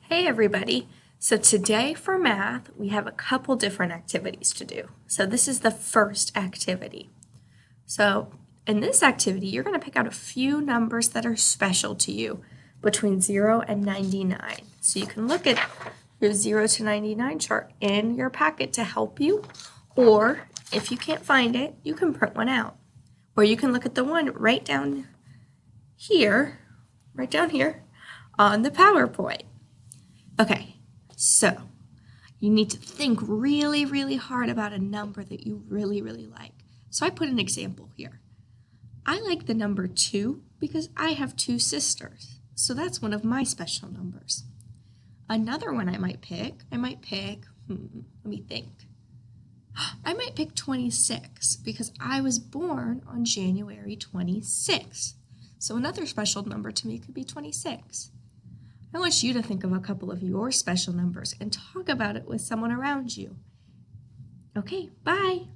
Hey everybody! So today for math, we have a couple different activities to do. So this is the first activity. So in this activity, you're going to pick out a few numbers that are special to you between 0 and 99. So you can look at your 0 to 99 chart in your packet to help you, or if you can't find it, you can print one out. Or you can look at the one right down here on the PowerPoint. Okay, so you need to think really, really hard about a number that you really, really like. So I put an example here. I like the number 2 because I have 2 sisters. So that's one of my special numbers. Another one I might pick, let me think. I might pick 26 because I was born on January 26th. So another special number to me could be 26. I want you to think of a couple of your special numbers and talk about it with someone around you. Okay, bye.